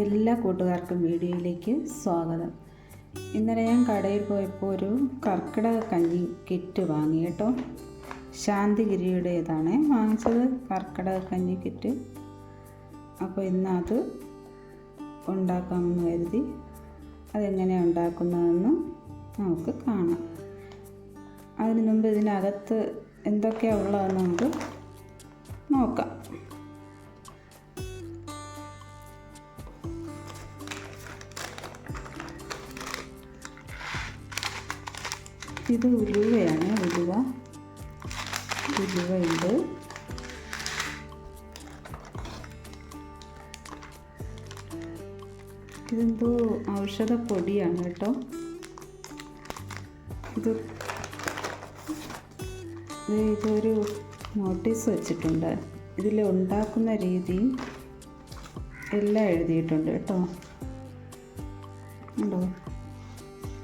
എല്ലാ കൂട്ടുകാർക്കും വീഡിയോയിലേക്ക് സ്വാഗതം. ഇന്നലെ ഞാൻ കടയിൽ പോയപ്പോൾ ഒരു കർക്കിടക കഞ്ഞി കിറ്റ് വാങ്ങി കേട്ടോ. ശാന്തിഗിരിയുടേതാണ് വാങ്ങിച്ചത്, കർക്കിടക കഞ്ഞി കിറ്റ്. അപ്പോൾ ഇന്നത് ഉണ്ടാക്കാമെന്ന് കരുതി. അതെങ്ങനെയാണ് ഉണ്ടാക്കുന്നതെന്ന് നമുക്ക് കാണാം. അതിന് മുമ്പ് ഇതിനകത്ത് എന്തൊക്കെയാണ് ഉള്ളതെന്ന് നമുക്ക് നോക്കാം. ഇത് ഉലുവയാണ്, ഉലുവയുണ്ട്. ഇതെന്തോ ഔഷധപ്പൊടിയാണ് കേട്ടോ. ഇതൊരു നോട്ടീസ് വെച്ചിട്ടുണ്ട്. ഇതിൽ ഉണ്ടാക്കുന്ന രീതിയും എല്ലാം എഴുതിയിട്ടുണ്ട് കേട്ടോ. ഉണ്ടോ?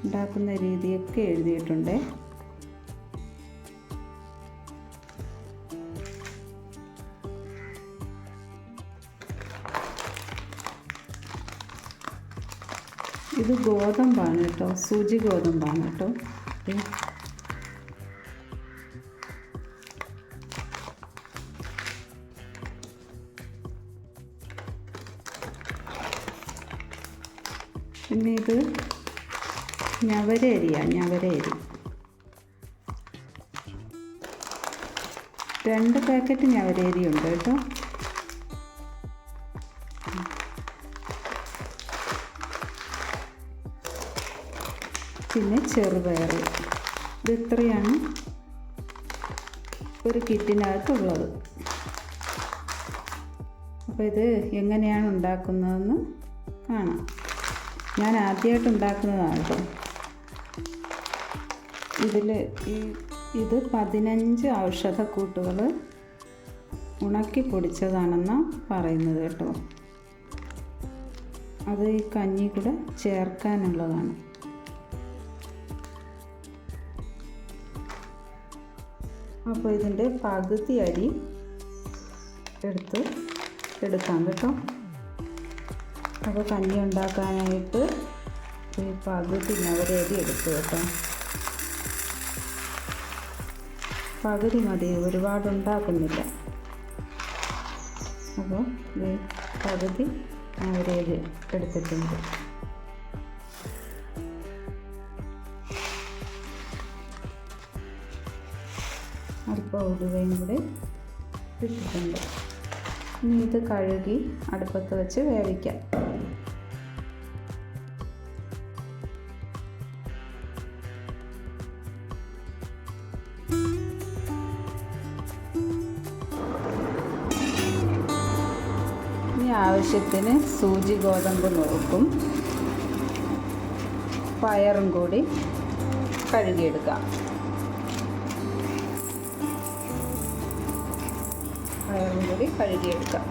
ഉണ്ടാക്കുന്ന രീതിയൊക്കെ എഴുതിയിട്ടുണ്ട്. ഇത് ഗോതമ്പാണ് കേട്ടോ, സൂചി ഗോതമ്പാണ് കേട്ടോ. പിന്നെ ഇത് ഞവരരിയാണ്, ഞവരരി 2 പാക്കറ്റ് ഞവരരി ഉണ്ട് കേട്ടോ. പിന്നെ ചെറുപയർ. ഇത് ഇത്രയാണ് ഒരു കിറ്റിനകത്തുള്ളത്. അപ്പോൾ ഇത് എങ്ങനെയാണ് ഉണ്ടാക്കുന്നതെന്ന് കാണാം. ഞാൻ ആദ്യമായിട്ട് ഉണ്ടാക്കുന്നതാണ് കേട്ടോ. ഇത് 15 ഔഷധക്കൂട്ടുകൾ ഉണക്കി പൊടിച്ചതാണെന്നാണ് പറയുന്നത് കേട്ടോ. അത് ഈ കഞ്ഞി കൂടെ ചേർക്കാനുള്ളതാണ്. അപ്പോൾ ഇതിൻ്റെ പകുതി അരി എടുക്കാം കേട്ടോ. അപ്പോൾ കഞ്ഞി ഉണ്ടാക്കാനായിട്ട് ഈ പകുതി ഞവരരി എടുത്തു കേട്ടോ. പകുതി മതി, ഒരുപാട് ഉണ്ടാക്കുന്നില്ല. അപ്പോൾ ഈ പകുതി ഞവരരി എടുത്തിട്ടുണ്ട്. അല്പം ഉലുവയും കൂടി ഇട്ടിട്ടുണ്ട്. ഇനി ഇത് കഴുകി അടുപ്പത്ത് വെച്ച് വേവിക്കാം. ഇനി ആവശ്യത്തിന് സൂചി ഗോതമ്പ് നുറുക്കും പയറും കൂടി കഴുകിയെടുക്കാം. പയറും കൂടി കഴുകിയെടുക്കാം.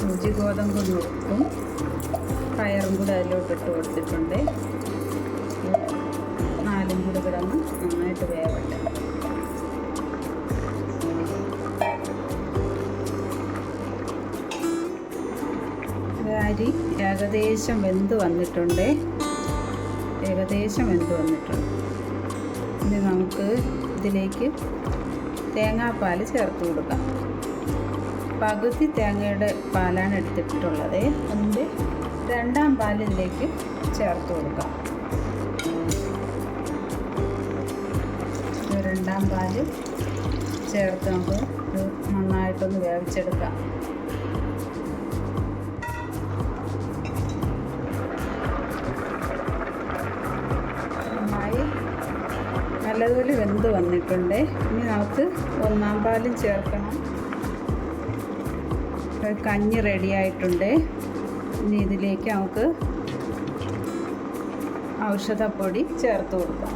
സൂചി ഗോതമ്പ് നുറുക്കും പയറും കൂടെ അതിലോട്ടിട്ട് കൊടുത്തിട്ടുണ്ട്. 4 കൂടെ കിടന്ന് നന്നായിട്ട് വേവട്ടെ. അരി ഏകദേശം വെന്ത് വന്നിട്ടുണ്ട്. ഇനി നമുക്ക് ഇതിലേക്ക് തേങ്ങാപ്പാൽ ചേർത്ത് കൊടുക്കാം. പകുതി തേങ്ങയുടെ പാലാണ് എടുത്തിട്ടുള്ളത്. അതിൻ്റെ 2ാം പാൽ ഇതിലേക്ക് ചേർത്ത് കൊടുക്കാം. 2ാം പാൽ ചേർത്ത് നമുക്ക് നന്നായിട്ടൊന്ന് വേവിച്ചെടുക്കാം. നല്ലതുപോലെ വെന്ത് വന്നിട്ടുണ്ട്. ഇനി നമുക്ക് 1ാം പാലും ചേർക്കണം. കഞ്ഞി റെഡിയായിട്ടുണ്ട്. ഇനി ഇതിലേക്ക് നമുക്ക് ഔഷധപ്പൊടി ചേർത്ത് കൊടുക്കാം.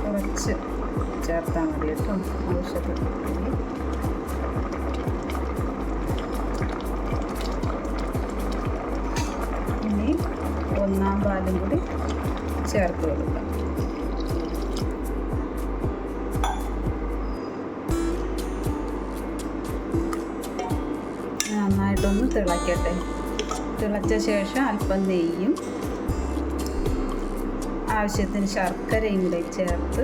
കുറച്ച് ചേർത്താൽ മതി കേട്ടോ ഔഷധപ്പൊടി. അതും കൂടി ചേർത്ത് കൊടുക്കാം. നന്നായിട്ടൊന്ന് തിളയ്ക്കട്ടെ. തിളച്ച ശേഷം അല്പം നെയ്യും ആവശ്യത്തിന് ശർക്കരയും കൂടെ ചേർത്ത്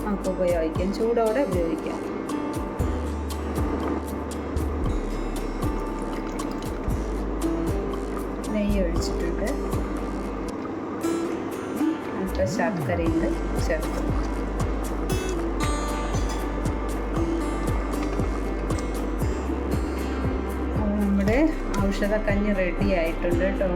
നമുക്ക് ഉപയോഗിക്കാം. ചൂടോടെ ഉപയോഗിക്കാം. നെയ്യ് ഒഴിച്ചിട്ടുണ്ട്. അല്പം ശർക്കരയും കൂടെ ചേർത്ത് നമ്മുടെ ഔഷധക്കഞ്ഞി റെഡി ആയിട്ടുണ്ട് കേട്ടോ.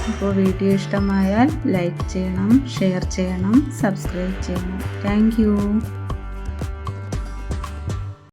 അപ്പോൾ വീഡിയോ ഇഷ്ടമായാൽ ലൈക്ക് ചെയ്യണം, ഷെയർ ചെയ്യണം, സബ്സ്ക്രൈബ് ചെയ്യണം. Thank you.